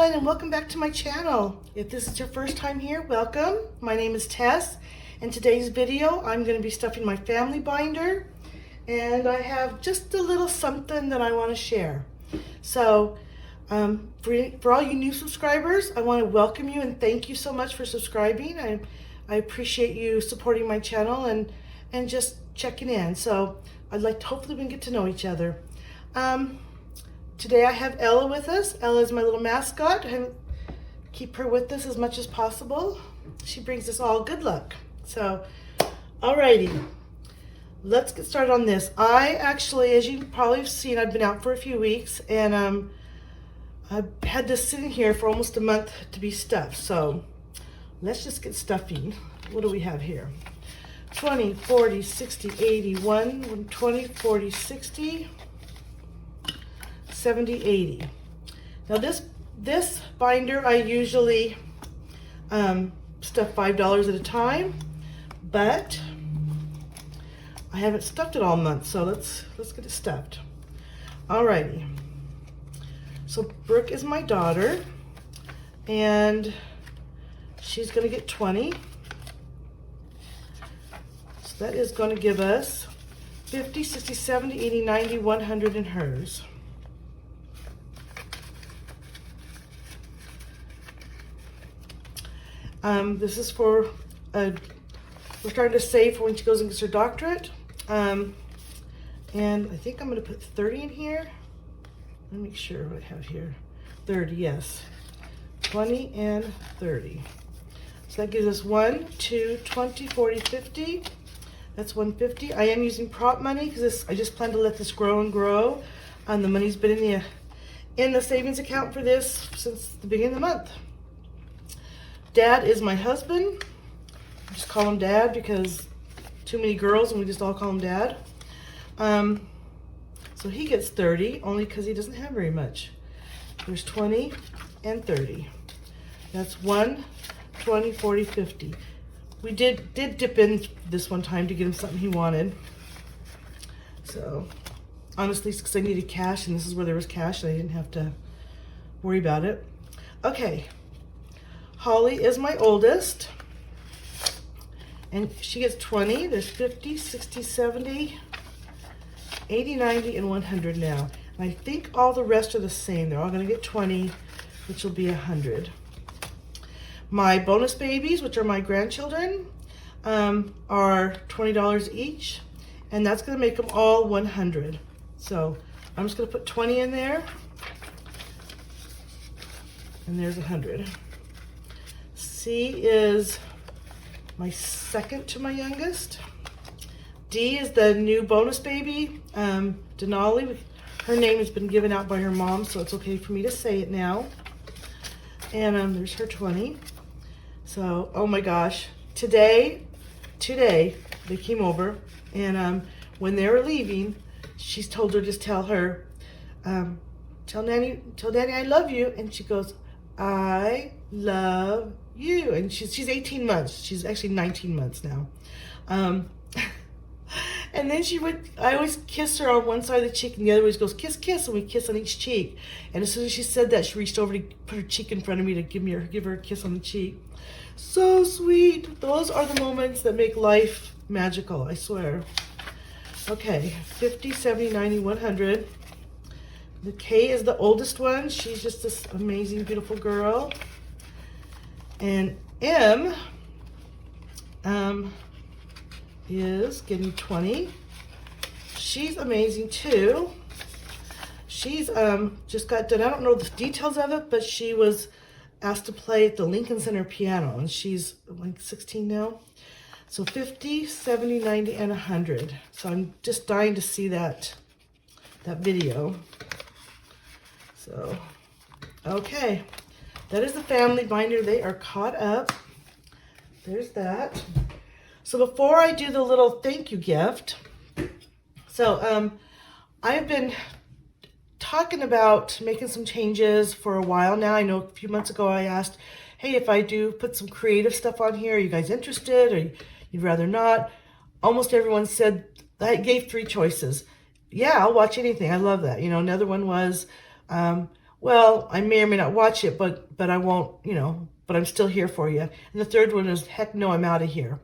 everyone, and welcome back to my channel. If this is your first time here, welcome. My name is Tess. In today's video, I'm going to be stuffing my family binder, and I have just a little something that I want to share. So, for all you new subscribers, I want to welcome you and thank you so much for subscribing. I appreciate you supporting my channel and just checking in. So, I'd like to hopefully we can get to know each other. Today I have Ella with us. Ella is my little mascot. I keep her with us as much as possible. She brings us all good luck. So, alrighty, let's get started on this. I actually, as you probably have seen, I've been out for a few weeks, and I've had this sitting here for almost a month to be stuffed. So, let's just get stuffing. What do we have here? 20, 40, 60, 80, 120, 40, 60. 70, 80. Now this binder I usually stuff $5 at a time, but I haven't stuffed it all month, so let's get it stuffed. Alrighty. So Brooke is my daughter, and she's gonna get 20. So that is gonna give us 50, 60, 70, 80, 90, 100 in hers. This is for, we're starting to save for when she goes and gets her doctorate. And I think I'm going to put 30 in here. Let me make sure what I have here. 30, yes. 20 and 30. So that gives us 1, 2, 20, 40, 50. That's 150. I am using prop money because I just plan to let this grow and grow. The money's been in the savings account for this since the beginning of the month. Dad is my husband. I just call him Dad because too many girls and we just all call him Dad. So he gets 30 only because he doesn't have very much. There's 20 and 30. That's 1, 20, 40, 50. We did dip in this one time to get him something he wanted. So honestly, it's because I needed cash, and this is where there was cash and I didn't have to worry about it. Okay. Holly is my oldest, and she gets 20. There's 50, 60, 70, 80, 90, and 100 now. And I think all the rest are the same. They're all going to get 20, which will be 100. My bonus babies, which are my grandchildren, are $20 each, and that's going to make them all 100. So I'm just going to put 20 in there, and there's 100. C is my second to my youngest. D is the new bonus baby, Denali. Her name has been given out by her mom, so it's okay for me to say it now. And there's her 20. So, oh my gosh, today they came over, and when they were leaving, she's told her, just tell her, tell Daddy I love you, and she goes, I love you. And she's 18 months. She's actually 19 months now. And then I always kiss her on one side of the cheek, and the other always goes, kiss, kiss, and we kiss on each cheek. And as soon as she said that, she reached over to put her cheek in front of me to give her a kiss on the cheek. So sweet. Those are the moments that make life magical, I swear. Okay, 50, 70, 90, 100. The K is the oldest one. She's just this amazing, beautiful girl. And M is getting 20. She's amazing too. She's just got done. I don't know the details of it, but she was asked to play at the Lincoln Center piano, and she's like 16 now. So 50, 70, 90, and 100. So I'm just dying to see that video. So, okay, that is the family binder. They are caught up. There's that. So before I do the little thank you gift, so I've been talking about making some changes for a while now. I know a few months ago I asked, hey, if I do put some creative stuff on here, are you guys interested, or you'd rather not? Almost everyone said, I gave 3 choices. Yeah, I'll watch anything. I love that. You know, another one was, well, I may or may not watch it, but I won't, you know, but I'm still here for you. And the third one is, heck no, I'm out of here.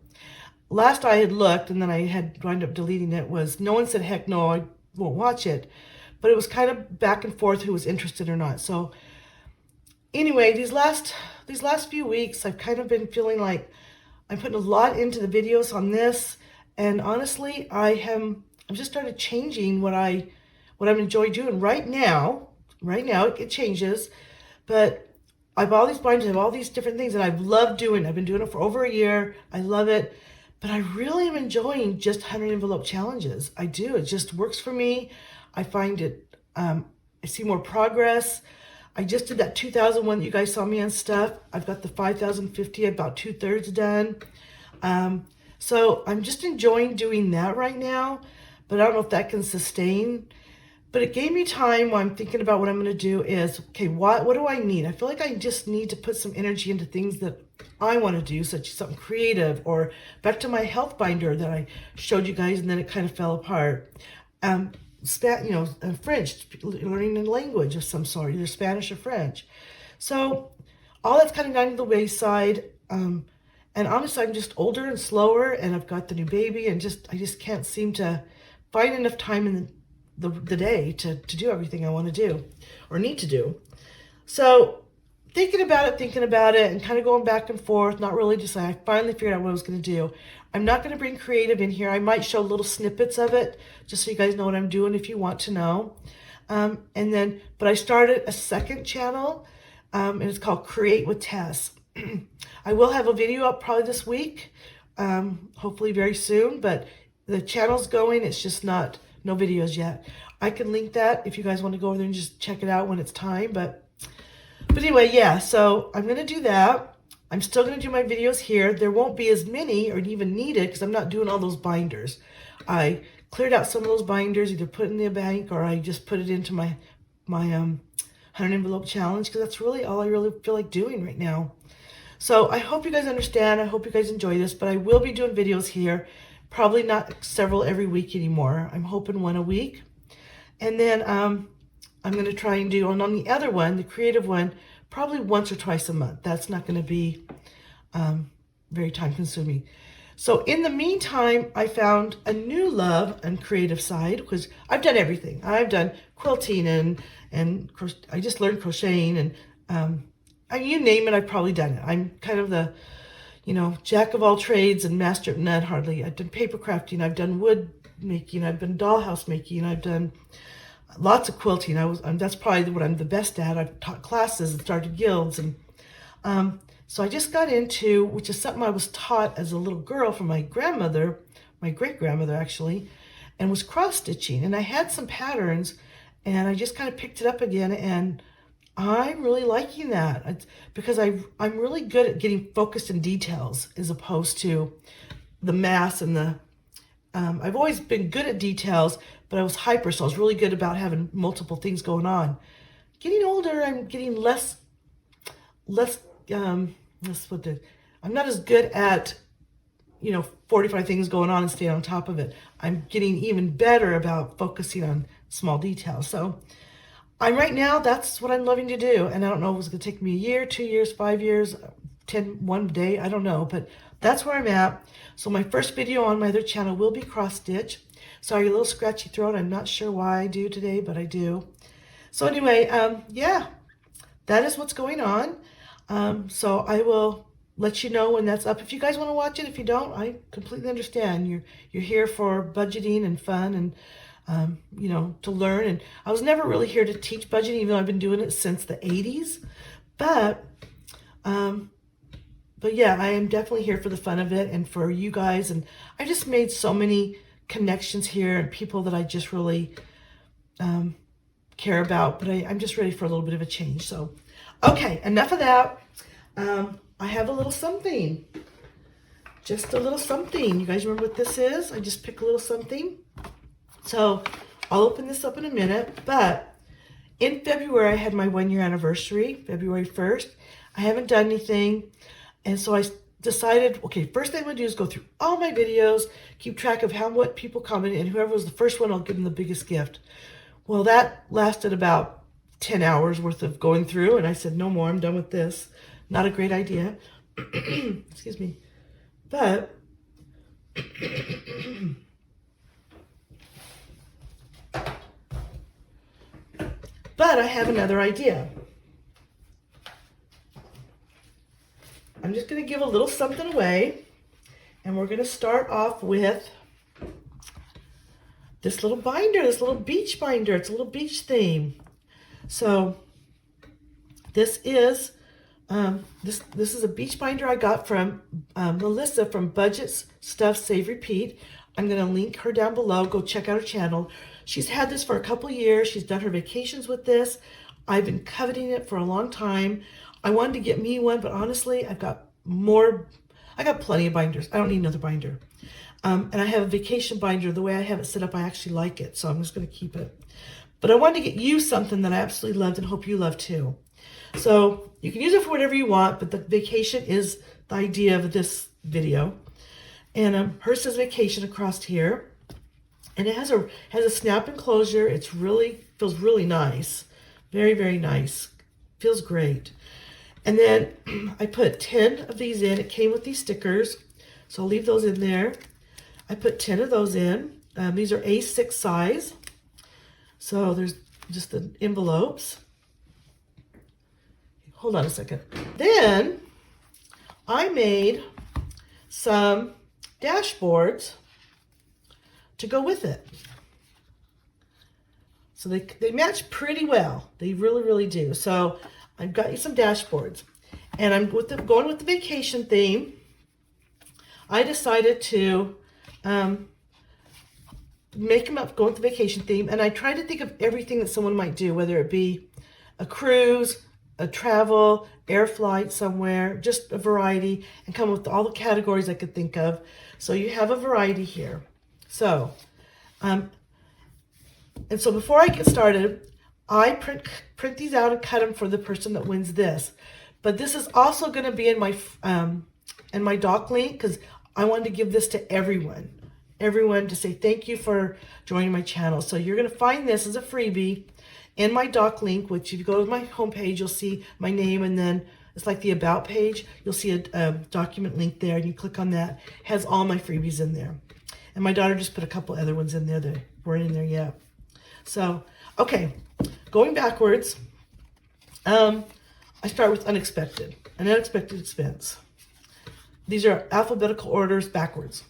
Last I had looked, and then I had wound up deleting it, was no one said, heck no, I won't watch it. But it was kind of back and forth who was interested or not. So anyway, these last few weeks, I've kind of been feeling like I'm putting a lot into the videos on this. And honestly, I'm just started changing what I'm enjoying doing right now. Right now, it changes, but I have all these binders, I have all these different things that I've loved doing. I've been doing it for over a year. I love it, but I really am enjoying just 100 envelope challenges. I do. It just works for me. I find it, I see more progress. I just did that 2,000 one that you guys saw me on stuff. I've got the 5,050, about 2/3 done. So I'm just enjoying doing that right now, but I don't know if that can sustain. But it gave me time while I'm thinking about what I'm going to do is, okay, what do I need? I feel like I just need to put some energy into things that I want to do, such as something creative, or back to my health binder that I showed you guys, and then it kind of fell apart. French, learning a language of some sort, either Spanish or French. So all that's kind of gone to the wayside. And honestly, I'm just older and slower, and I've got the new baby, and I just can't seem to find enough time in the day to do everything I want to do or need to do. So thinking about it and kind of going back and forth, not really deciding. I finally figured out what I was going to do. I'm not going to bring creative in here. I might show little snippets of it just so you guys know what I'm doing if you want to know. But I started a second channel, and it's called Create with Tess. I will have a video up probably this week, hopefully very soon, but the channel's going. It's just no videos yet. I can link that if you guys want to go over there and just check it out when it's time. But anyway, yeah, so I'm going to do that. I'm still going to do my videos here. There won't be as many or even needed because I'm not doing all those binders. I cleared out some of those binders, either put in the bank or I just put it into my 100 envelope challenge because that's really all I really feel like doing right now. So I hope you guys understand. I hope you guys enjoy this, but I will be doing videos here. Probably not several every week anymore. I'm hoping one a week. And then I'm going to try and do, and on the other one, the creative one, probably once or twice a month. That's not going to be very time consuming. So in the meantime, I found a new love and creative side because I've done everything. I've done quilting and I just learned crocheting and you name it, I've probably done it. I'm kind of the, jack of all trades and master of none hardly. I've done paper crafting, I've done wood making, I've done dollhouse making, I've done lots of quilting. That's probably what I'm the best at. I've taught classes and started guilds, and so I just got into, which is something I was taught as a little girl from my grandmother, my great-grandmother actually, and was cross stitching. And I had some patterns, and I just kind of picked it up again, and I'm really liking that. It's because I'm really good at getting focused in details as opposed to the mass and the. I've always been good at details, but I was hyper, so I was really good about having multiple things going on. Getting older, I'm getting less. I'm not as good at 45 things going on and staying on top of it. I'm getting even better about focusing on small details. So right now, that's what I'm loving to do. And I don't know if it's going to take me a year, 2 years, 5 years, one day, I don't know. But that's where I'm at. So my first video on my other channel will be cross stitch. Sorry, a little scratchy throat. I'm not sure why I do today, but I do. So anyway, yeah, that is what's going on. So I will let you know when that's up. If you guys want to watch it, if you don't, I completely understand. You're here for budgeting and fun and to learn. And I was never really here to teach budgeting, even though I've been doing it since the 80s. But yeah, I am definitely here for the fun of it and for you guys. And I just made so many connections here and people that I just really care about. But I'm just ready for a little bit of a change. So, okay, enough of that. I have a little something. Just a little something. You guys remember what this is? I just picked a little something. So I'll open this up in a minute, but in February, I had my 1-year anniversary, February 1st. I haven't done anything. And so I decided, okay, first thing I'm going to do is go through all my videos, keep track of what people commented, and whoever was the first one, I'll give them the biggest gift. Well, that lasted about 10 hours worth of going through, and I said, no more, I'm done with this. Not a great idea. Excuse me. But I have another idea. I'm just going to give a little something away, and we're going to start off with this little binder, this little beach binder. It's a little beach theme. So this is this is a beach binder I got from Melissa from Budget Stuff Save Repeat. I'm going to link her down below. Go check out her channel. She's had this for a couple years. She's done her vacations with this. I've been coveting it for a long time. I wanted to get me one, but honestly, I got plenty of binders. I don't need another binder. And I have a vacation binder. The way I have it set up, I actually like it, so I'm just going to keep it. But I wanted to get you something that I absolutely loved and hope you love too. So you can use it for whatever you want, but the vacation is the idea of this video. And hers says vacation across here. And it has a snap enclosure. It's really, feels really nice. Very, very nice. Feels great. And then I put 10 of these in. It came with these stickers, so I'll leave those in there. I put 10 of those in. These are A6 size. So there's just the envelopes. Hold on a second. Then I made some dashboards to go with it. So they match pretty well. They really, really do. So I've got you some dashboards. And I'm going with the vacation theme. I decided to make them up, go with the vacation theme, and I tried to think of everything that someone might do, whether it be a cruise, a travel, air flight somewhere, just a variety, and come up with all the categories I could think of. So you have a variety here. So, and so before I get started, I print these out and cut them for the person that wins this. But this is also going to be in my doc link, because I wanted to give this to everyone to say thank you for joining my channel. So you're going to find this as a freebie in my doc link, which if you go to my homepage, you'll see my name, and then it's like the about page. You'll see a document link there, and you click on that. It has all my freebies in there. And my daughter just put a couple other ones in there that weren't in there yet. So, okay, going backwards, I start with unexpected, an unexpected expense. These are alphabetical orders backwards.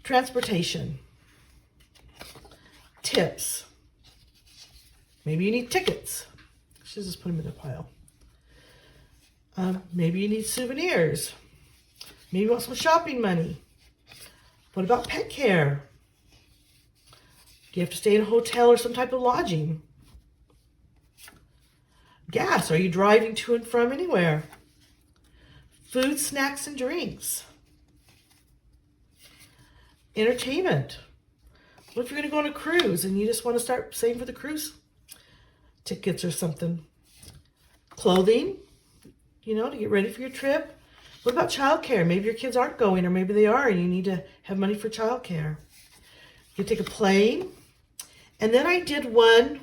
Transportation, tips, maybe you need tickets. Should just put them in a pile. Maybe you need souvenirs. Maybe you want some shopping money. What about pet care? Do you have to stay in a hotel or some type of lodging? Gas, are you driving to and from anywhere? Food, snacks, and drinks. Entertainment. What if you're going to go on a cruise and you just want to start saving for the cruise tickets or something? Clothing, to get ready for your trip. What about childcare? Maybe your kids aren't going, or maybe they are, and you need to have money for childcare. You take a plane. And then I did one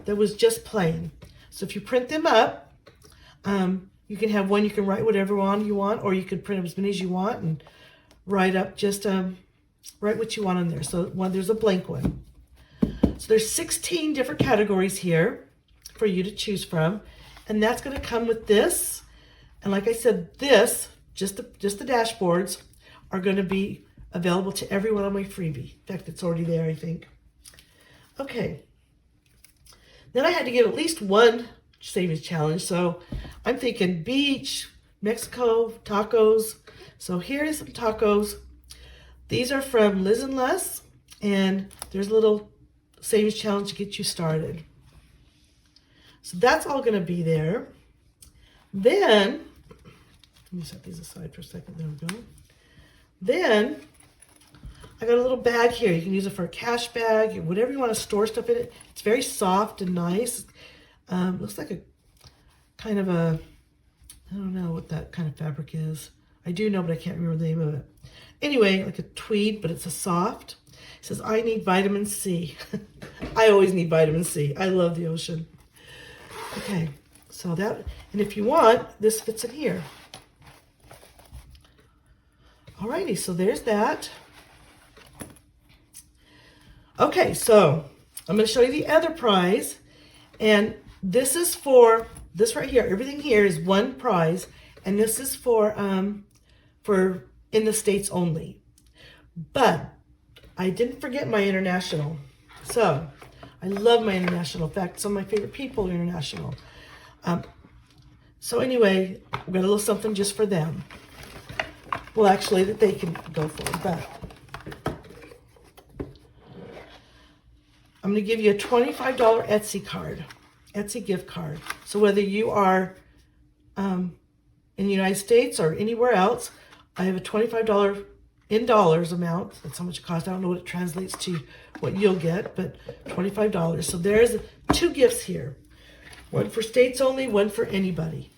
that was just plain. So if you print them up, you can have one, you can write whatever on you want, or you could print as many as you want and write up just write what you want on there. So there's a blank one. So there's 16 different categories here for you to choose from, and that's going to come with this. And like I said, just the dashboards are going to be available to everyone on my freebie. In fact, it's already there, I think. Okay. Then I had to give at least one savings challenge. So I'm thinking beach, Mexico, tacos. So here's some tacos. These are from Liz and Les, and there's a little savings challenge to get you started. So that's all going to be there. Then, let me set these aside for a second. There we go. Then I got a little bag here. You can use it for a cash bag, whatever you want to store stuff in it. It's very soft and nice. Looks like a kind of a, I don't know what that kind of fabric is. I do know, but I can't remember the name of it. Anyway, like a tweed, but it's a soft. It says, I need vitamin C. I always need vitamin C. I love the ocean. Okay, so that, and if you want, this fits in here. Alrighty, so there's that. Okay, so I'm going to show you the other prize, and this is for, this right here, everything here is one prize, and this is for in the States only. But I didn't forget my international. So I love my international. In fact, some of my favorite people are international. So anyway, we got a little something just for them. Well, actually, that they can go for, but I'm going to give you a $25 Etsy card, Etsy gift card. So whether you are in the United States or anywhere else, I have a $25 in dollars amount. That's how much it costs. I don't know what it translates to, what you'll get, but $25. So there's 2 gifts here. One for States only, one for anybody.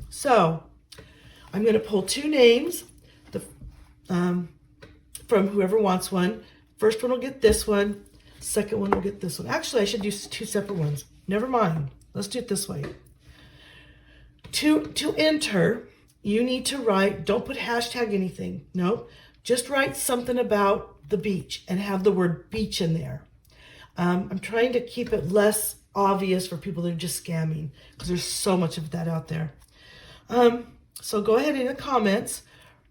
So I'm going to pull 2 names from whoever wants one. First one will get this one. Second one will get this one. Actually, I should do 2 separate ones. Never mind. Let's do it this way. To enter, you need to write, don't put hashtag anything. No, just write something about the beach and have the word beach in there. I'm trying to keep it less obvious for people that are just scamming because there's so much of that out there. So go ahead in the comments,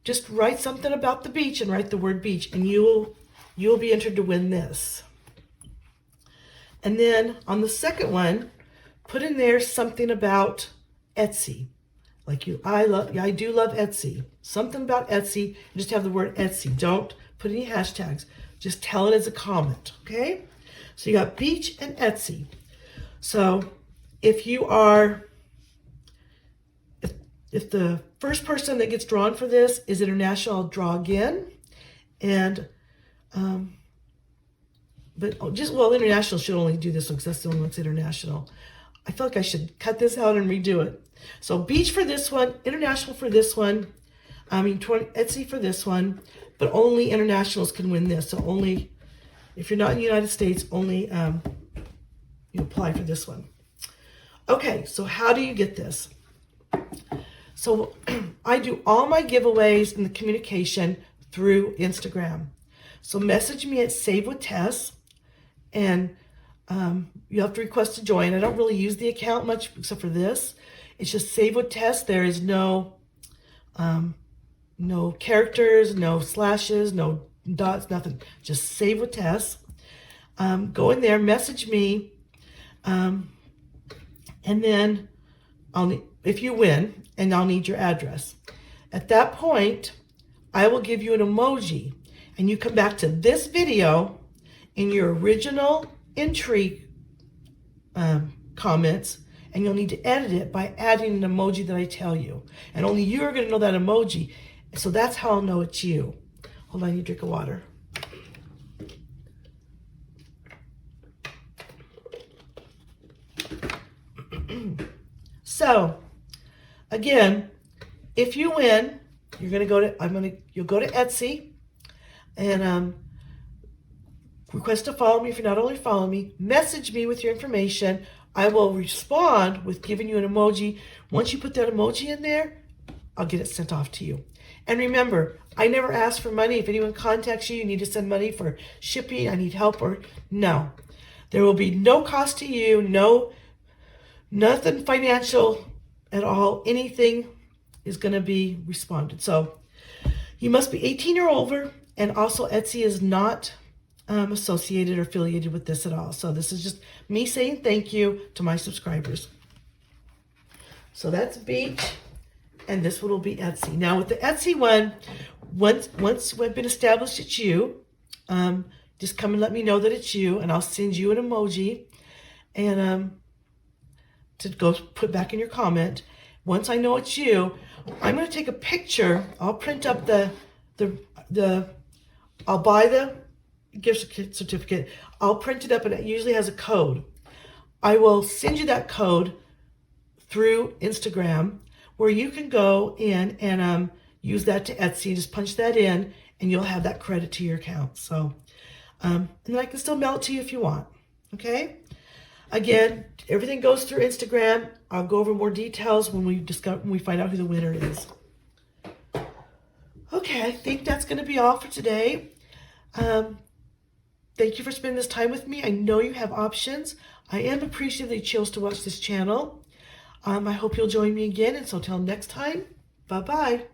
just write something about the beach and write the word beach, and you'll be entered to win this. And then on the second one, put in there something about Etsy. Like I do love Etsy. Something about Etsy, just have the word Etsy. Don't put any hashtags. Just tell it as a comment, okay? So you got beach and Etsy. So if you are, if the first person that gets drawn for this is international, I'll draw again. And, international should only do this one because that's the only one that's international. I feel like I should cut this out and redo it. So beach for this one, international for this one, Etsy for this one, but only internationals can win this. So only, if you're not in the United States, only you apply for this one. Okay, so how do you get this? So I do all my giveaways and the communication through Instagram. So message me at Save with Tess, and you have to request to join. I don't really use the account much except for this. It's just Save with Tess. There is no characters, no slashes, no dots, nothing. Just Save with Tess. Go in there, message me, and then if you win, and I'll need your address. At that point, I will give you an emoji, and you come back to this video in your original entry comments, and you'll need to edit it by adding an emoji that I tell you. And only you are going to know that emoji. So that's how I'll know it's you. Hold on, you drink of water. So, again, if you win, you're going to go to, you'll go to Etsy and request to follow me if you're not already following me. Message me with your information. I will respond with giving you an emoji. Once you put that emoji in there, I'll get it sent off to you. And remember, I never ask for money. If anyone contacts you, you need to send money for shipping, I need help, or no. There will be no cost to you, nothing financial at all. Anything is going to be responded. So you must be 18 or over, and also Etsy is not associated or affiliated with this at all. So this is just me saying thank you to my subscribers. So that's beach, and this one will be Etsy. Now with the Etsy one, once we've been established it's you, just come and let me know that it's you, and I'll send you an emoji and to go put back in your comment. Once I know it's you, I'm going to take a picture. I'll print up I'll buy the gift certificate. I'll print it up, and it usually has a code. I will send you that code through Instagram, where you can go in and use that to Etsy. Just punch that in, and you'll have that credit to your account. So, and then I can still mail it to you if you want. Okay. Again, everything goes through Instagram. I'll go over more details when we find out who the winner is. Okay, I think that's going to be all for today. Thank you for spending this time with me. I know you have options. I am appreciative that you chose to watch this channel. I hope you'll join me again. And so till next time, bye-bye.